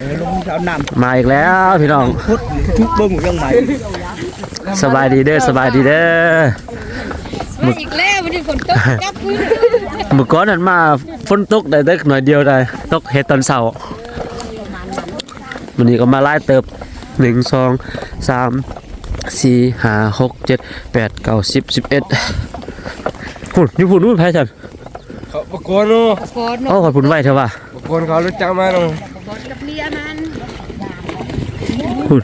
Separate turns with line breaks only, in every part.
มาอีกแล้วพี่น้อง
ทุกเบิ้งยังไง
สบายดีเด้อสบายดีเด้อ
มาอีกแล้ววันนี้ฝนตกจับพื้น
เมื่อก่อนนั้นมาฝนตกได้หน่อยเดียวได้ตกเฮ็ดตอนเช้าวันนี้ก็มาไล่เติบ1 2 3 4 5 6 7 8 9 10 11หุ่นอยู่หุ่นนู่นไผซั่น
เขาประกวดเนาะ
ฝน
ขอบคุณไว้เถอะว่า
ประกวดเขารู้จักมาเนาะ
ฝนกับเมียมัน
หุ่น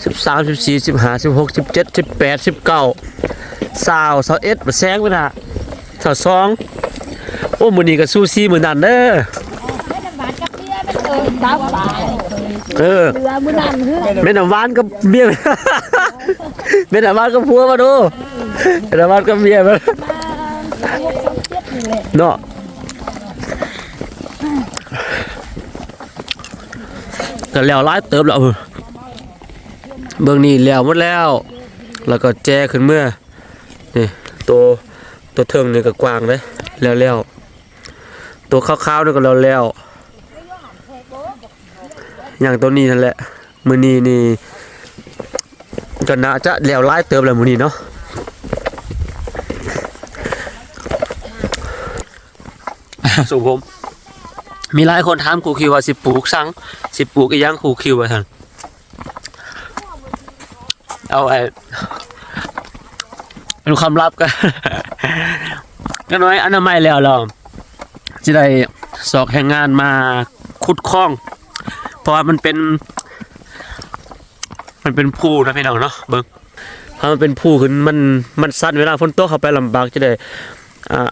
13 14 15 16 17 18 19 20 21แซงไปน่ะ22โอ้มื้อนี้ก็สู้ซี่มื้อนั้นเด้อ
ไม่ลำบากกับเมียมันดาวตาย
เออ
เรือมือนั่นเฮือ
แม่น้ำหวานกับเมีย แม่น้ำหวานกับผัวมาดูแม่น้ำหวานกับเมียมาเนาะก็แล้วหลายเติบแล้วเบื้องนี้แล้วหมดแล้วแล้วก็แจขึ้นเมื่อนี่ตัวเทิงนี่ก็กว้างเลยแล้วตัวขาวๆนี่ก็แล้วอย่างตัวนี้นั่นแหละมื้อนี้นี่ก็น่าจะแล้วหลายเติบแล้วมื้อนี้เนาะสุผมมีหลายคนถามครูคิวว่าสิปลูกสังสิปลูกอีหยังครูคิวว่าซั่นเอาเป็นความลับกัน ก็น้อยอนามัยแล้วเราสิได้สอกแรงงานมาขุดคลองเพราะว่ามันเป็นภูนะพี่น้องเนาะเบิ่งถ้ามันเป็นภูขึ้นมันสั่นเวลาฝนตกเข้าไปลำบากจะได้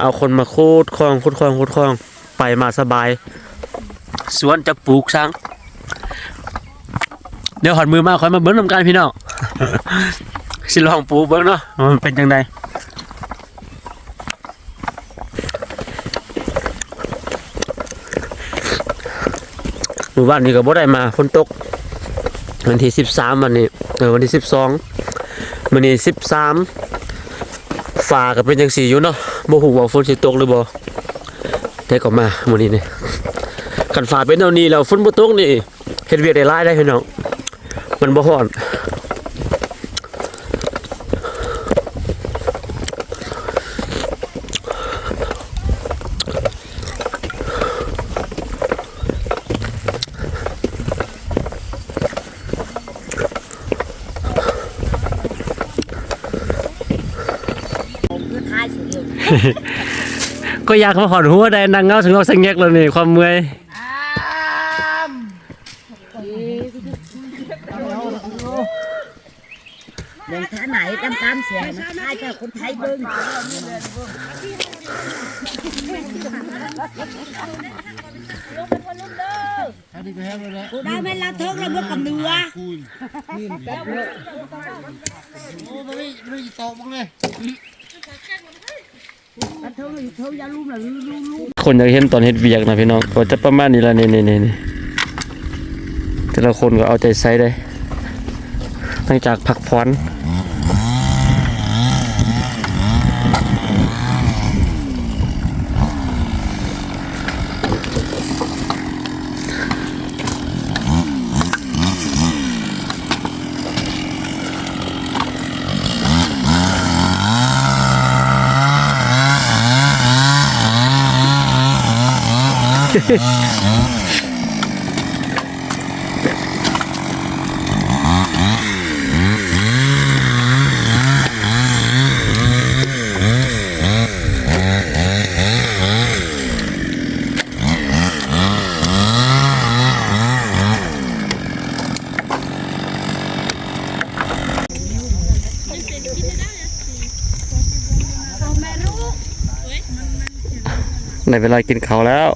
เอาคนมาขุดคลองไปมาสบายสวนจะปลูกสังเดี๋ยวหอดมือมาค่อยมาเบิ่งนำกันพี่น้อง สิลองปลูกเบิ่งเนาะมันเป็นจังไดมื้อวานนี้ก็บ่ได้มาฝนตกวันที่13วันนี้วันที่12มื้อนี้13ฟ้าก็เป็นจังซี่อยู่เนาะบ่ฮู้ว่าฝนสิตกหรือบ่แต่ก็มามื้อนี้นี่คันฟ้าเป็นแนวนี้แล้วฝนบ่ตกนี่เฮ็ดเวียกได้หลายได้พี่น้องมันบ่ร้อนก็อยากมาขอหัวได้นางเงาถึงเราสังเกตแล้วนี่ความเมื่อย
เดินท่าไหนตามเสียงนะใช่ค่ะคนไทยเบิ้งกูได้ไม่ละเทิงแล้วเมื่อกับเนื้อ
โอ้ไม่ตกมั้งเลย
คนอยากเห็นตอนเฮ็ดเวียกนะพี่น้องก็จะประมาณนี้ละนี่แต่ละคนก็เอาใจใส่ได้หลังจากพักผ่อนในเวลากินข้าวแล้ว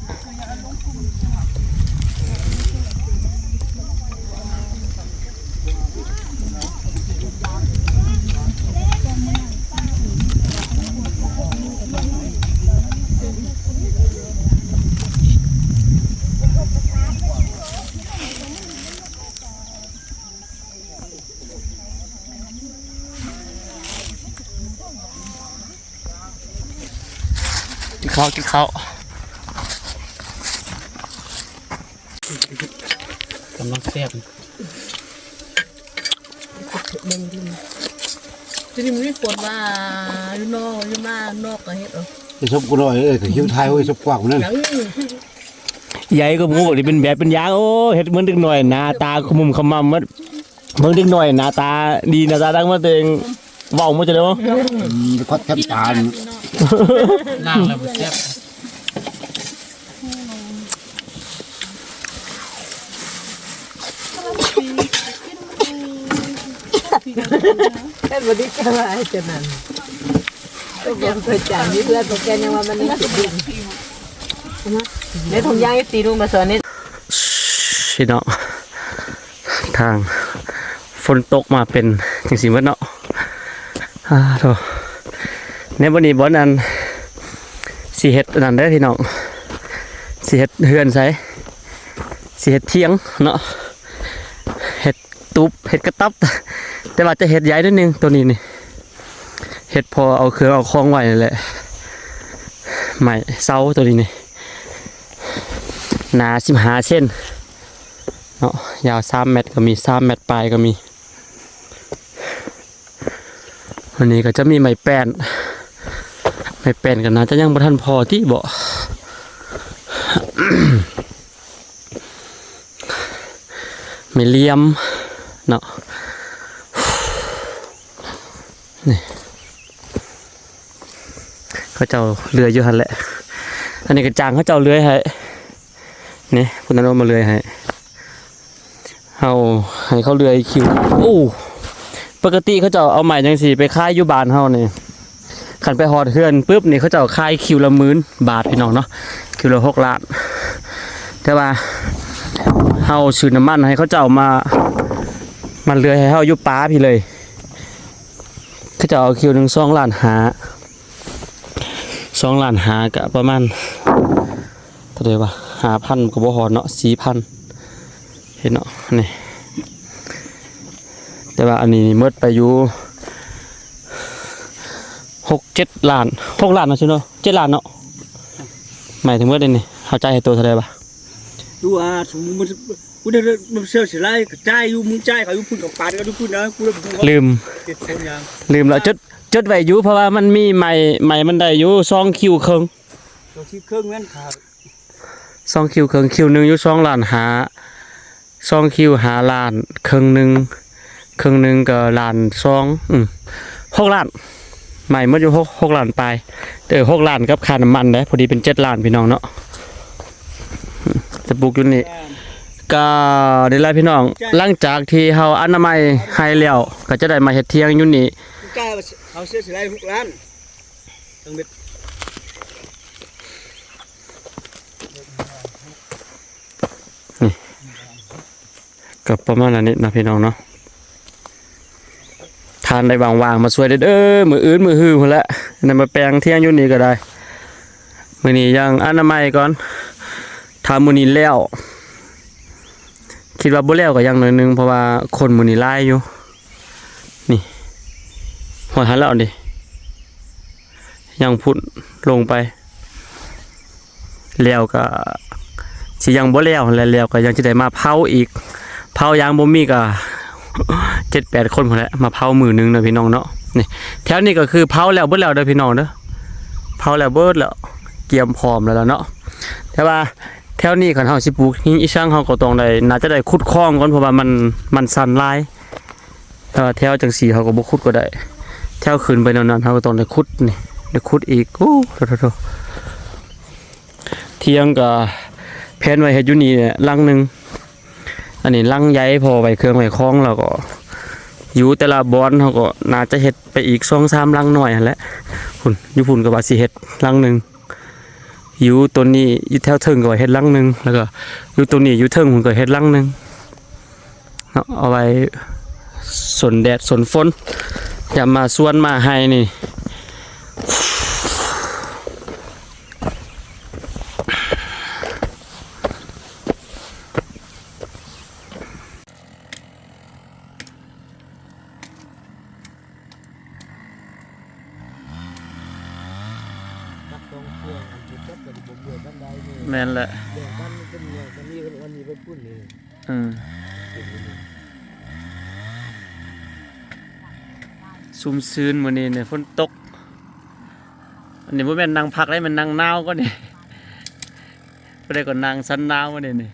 ข้าวกินข้าวกำลังแซ่บ
จะมีมีฝนว่าอยู่นอกอยู่มานอกก็เฮ็ดเอา
ไอ้ชบกูหน่อยถึงคิ้วไทยไอ้ชบกว้างนั่น
หนัง
ใหญ่ก็หมูนี่เป็นแบบเป็นยางโอ้เฮ็ดเหมือนเด็กหน่อยหน้าตาขมุมขมำมันเบิ่งเด็กหน่อยหน้าตาดีหน้าตาดังมาตัวเองเว้ามาจะได้บ่
คดแคบตา
ล่างแล้วบ่แซ่บ
แค่บ่ได้จะว่าจะนั่นก็ยังเคยจ่ายนี่เพื่อนบอกแกยังว่ามันนี่สิดินในถุงยางตีลุงมาสอนนี่
พี่น้องทางฝนตกมาเป็นจังซี่หมดเนาะโธ่ในวันนี้บ่นั้นสิเฮ็ดอันนั้นได้อพี่น้องสิเฮ็ดเฮือนไสสิเฮ็ดเถียงเนาะเฮ็ดตูบเฮ็ดกระต๊อบแต่ว่าจะเฮ็ดใหญ่นิดนึงตัวนี้นี่เฮ็ดพอเอาเครื่องเอาของไว้นั่นแหละไม้เสาตัวนี้นี่หนา15เซนเนาะยาว3เมตรก็มี3เมตรปลายก็มีวันนี้ก็จะมีไม้แป้นกันนะจะยังบ่ทันพอที่บ่ ไม่เลี่ยมเนาะนี่เขาเจ้าเรืออยู่หันแหละอันนี้ก็จางเขาเจ้าเรือให้นี่คุณนันโอมาเรือให้เขาเรือคิวโอ้ปกติเขาเจ้าเอาใหม่จังสีไปค่ายอยู่บ้านเฮานี่ขันไปหอดเฮือนปุ๊บนี่เขาเจ้าค่ายคิวละ10,000 บาทพี่น้องเนาะคิวละ6 ล้านแต่ว่าเฮาซื้อน้ำมันให้เขาเจ้ามันเรือให้เฮาอยู่ป้าพี่เลยเขาเจ้าเอาคิวหนึ่ง2 ล้านหา2 ล้านหาก็ประมาณเท่าไหร่วะ5,000ก็บ่ฮอดเนาะ 4,000 เห็นเนาะนี่แต่ว่าอันนี้หมดไปอยู่6-7 ล้าน6 ล้านเนาะใช่เนาะ7 ล้านเนาะหมายถึงหมดเลยนี่เข้าใจให้ตัวเท่าไหร่ปะ
ดูสมมุติกูได้มันเสื้อสิไล่กระจายอยู่มึงจ่ายเขาอยู่พุ่นกับปานก็อยู่พุ่นนะกูเลยบ่
ลืม
เก็บต้นยาง
แล้วจดไว้อยู่เพราะว่ามันมีใหม่มันได้อยู่2 คิวครึ่ง
ตัวที่เครื่องนั้นขาด
2 คิวครึ่งคิวหนึงอยู่2 ล้านหา2 คิวหาล้านครึ่งหนึงก็ล้าน2 6 ล้านใหม่หมดอยู่6 ล้านปลาย6 ล้านกับค่าน้ำมันเด้พอดีเป็น7 ล้านพี่น้องเนาะจะปลูกอยู่นี่ก็ได้แล้วพี่น้องหลังจากที่เฮาอนามัยให้แล้วก็จะได้มาเฮ็ดเที่ยงอยู่นี่
จ่ายเขาเสื้อสิไล่6 ล้านทั้งเม็ด
ก็ประมาณนั้นนี่นะพี่น้องเนาะทานได้วางๆมาช่วยได้เด้อมืออื่นมือฮือพุ่นละนั่นมาแปลงเที่ยงอยู่นี่ก็ได้มื้อนี้ยังอนามัยก่อนถ้ามื้อนี้แล้วคิดว่าบ่แล้วก็ยังหน่อยนึงเพราะว่าคนมื้อนี้หลายอยู่นี่หอยหันแล้วดิยังพุ่นลงไปแล้วก็สิยังบ่แล้วแล้วก็ยังสิได้มาเผาอีกเผายางบ่มีก็ 7-8 คนพุ่นแหละมาเผามื้อนึงเนาะพี่น้องเนาะนี่แถวนี้ก็คือเผาแล้วเบิดแล้วเด้อพี่น้องเด้อเผาแล้วเบิดแล้วเตรียมพร้อมแล้วล่ะเนาะแต่ว่าแถวนี้คันเฮาสิปลูกหินอีช่างเฮาก็ต้องได้น่าจะได้ขุดคลองก่อนเพราะว่ามันสั่นหลายแต่ว่าแถวจังซี่เฮาก็บ่ขุดก็ได้แถวขึ้นไปแนวนั้นเฮาก็ต้องได้ขุดนี่ได้ขุดอีกโอ้โธ่เที่ยงก็แผนไว้เฮ็ดอยู่นี่เนี่ยลังนึงอันนี้ลังใหญ่พอไว้เครื่องไว้คล้องแล้วก็อยู่แต่ละบอนเฮาก็น่าจะเฮ็ดไปอีก 2-3 ลังน้อยหั่นแหละพุ่นอยู่พุ่นก็ว่าสิเฮ็ดลังนึงอยู่ตัวนี้อยู่แถวเทิงก็ว่าเฮ็ดลังนึงแล้วก็อยู่ตัวนี้อยู่เทิงพุ่นก็เฮ็ดลังนึงเนาะเอาไว้สนแดดสนฝนอย่ามาสวนมาให้นี่
ต้องเครื่องอันที่จับกับบ่เบื่อกันได้นี่
แม่นแหละ
เดี๋ยวกันเป็นเนี่ยกันนี่วันนี้ไปพุ่นนี่
อืมซุ่มซื่นมื้อนี้เนี่ยฝนตกอันนี้บ่แม่นนั่งพักได้มันนั่งหนาวก็นี่บ่ได้ก็นั่งสันหนาวมื้อนี้นี่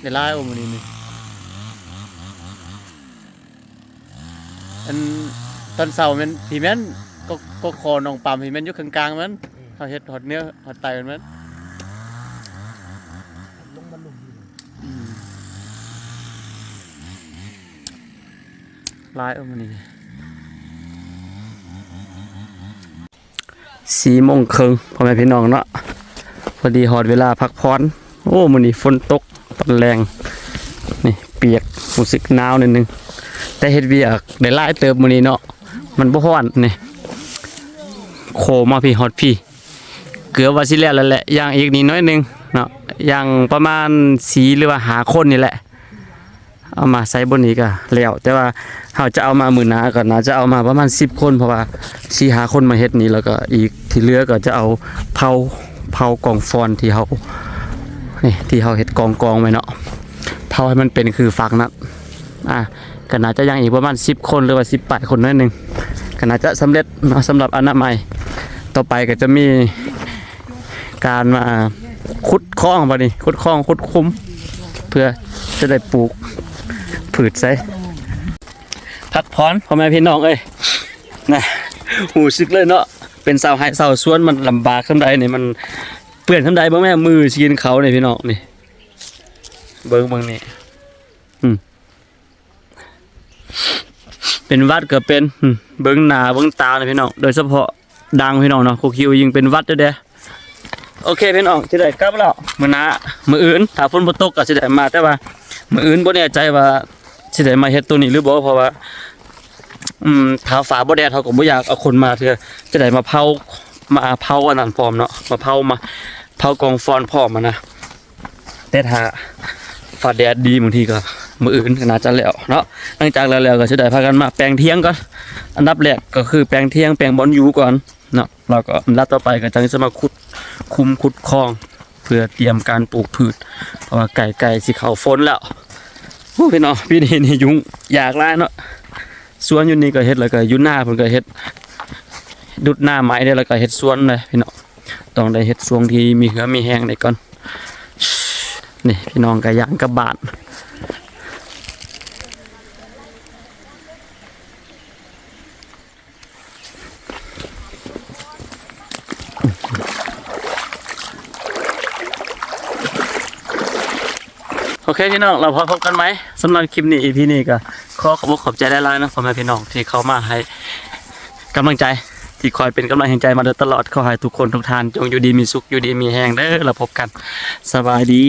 ได้หลายมื้อนี้นี่อันตอนเช้าแม่นพี่แม่นก็คอน้องปามพี่แม่นอยู่กลางๆมันเฮาเฮ็ดฮอดเนื้อฮอดไตมัน
ลงมาลุมอยู่
ลายมันนี่4:30พ่อแม่พี่น้องเนาะพอดีหอดเวลาพักผ่อนโอ้มื้อนี้ฝนตกตอนแรงนี่เปียกรู้สึกหนาวนิดนึงแต่เฮ็ดเวียกได้หลายเติบมื้อนี้เนาะมันบ่ร้อนนี่โคมาพี่ฮอดพี่เกือบว่าสิแล้วแหละอย่างอีกนิดน้อยนึงเนาะอย่างประมาณ4หรือว่า5คนนี่แหละเอามาใส่บนนี้ก็แล้วแต่ว่าเฮาจะเอามามื้อหน้าก็น่าจะเอามาประมาณ10คนเพราะว่า4-5คนมาเฮ็ดนี่แล้วก็อีกที่เหลือก็จะเอาเผากองฟอนที่เฮานี่ที่เฮาเฮ็ดกองไว้เนาะเผาให้มันเป็นคือฝักนั้นก็น่าจะยังอีกประมาณ10คนหรือว่า18คนน้อยนึงก็น่าจะสำเร็จเนาะสำหรับอนามัยต่อไปก็จะมีการมาขุดคลองบัดนี้ขุดคลองขุดคุ้มเพื่อจะได้ปลูกผืชใส่พักผ่อนพ่อแม่พี่น้องเอ้ยนะหูซึกเลยเนาะเป็นสาวไห้สาวสวนมันลำบากขึ้นใดนี่มันเปื้อนขึ้นใดบ่แม่มือชีนเขานี่พี่น้องนี่เบิ่งนี่เป็นวัดก็เป็นเบิ่งหน้าเบิ่งตาเลยพี่น้องโดยเฉพาะดังพี่น้องเนาะโคคิวยิงเป็นวัดเด้อโอเคพี่น้องสิได้กลับแล้วมื้อหน้ามื้ออื่นถ้าฝนบ่ตกก็สิได้มาแต่ว่ามื้ออื่นบ่แน่ใจว่าสิได้มาเฮ็ดตัวนี้หรือบ่เพราะว่าถ้าฟ้าบ่แดดเขาก็บ่อยากเอาคนมาเพื่อจะได้มาเผาอันนั้นพร้อมเนาะมาเผากองฟอนพร้อมนะแต่ถ้าฟ้าแดดดีบางทีก็มื้ออื่นก็น่าจะแล้วเนาะหลังจากแล้วก็สิได้พากันมาแปลงเที่ยงก่อนอันดับแรกก็คือแปลงเที่ยงแปลงบอนอยู่ก่อนเนาะแล้วก็อันดับต่อไปก็จังจะมาขุดคลองเพื่อเตรียมการปลูกพืชเพราะว่าไก่สิเข้าฝนแล้วโอ้พี่น้องพี่นี่ยุ่งยากหลายเนาะสวนอยู่นี่ก็เฮ็ดแล้วก็อยู่หน้าเพิ่นก็เฮ็ดดุดหน้าไม้ได้แล้วก็เฮ็ดสวนเลยพี่น้องต้องได้เฮ็ดช่วงที่มีเหือมีแห้งได้ก่อนนี่พี่น้องก็ย่างกับบ้านโอเคพี่น้องเราพบกันไหมสำหรับคลิปนี้ EP นี้ก็ขอบใจได้หลายนะพ่อแม่พี่น้องที่เข้ามาให้กำลังใจที่คอยเป็นกำลังใจมาโดยตลอดขอให้ทุกคนทุกท่านจงอยู่ดีมีสุขอยู่ดีมีแรงเด้อเราพบกันสบายดี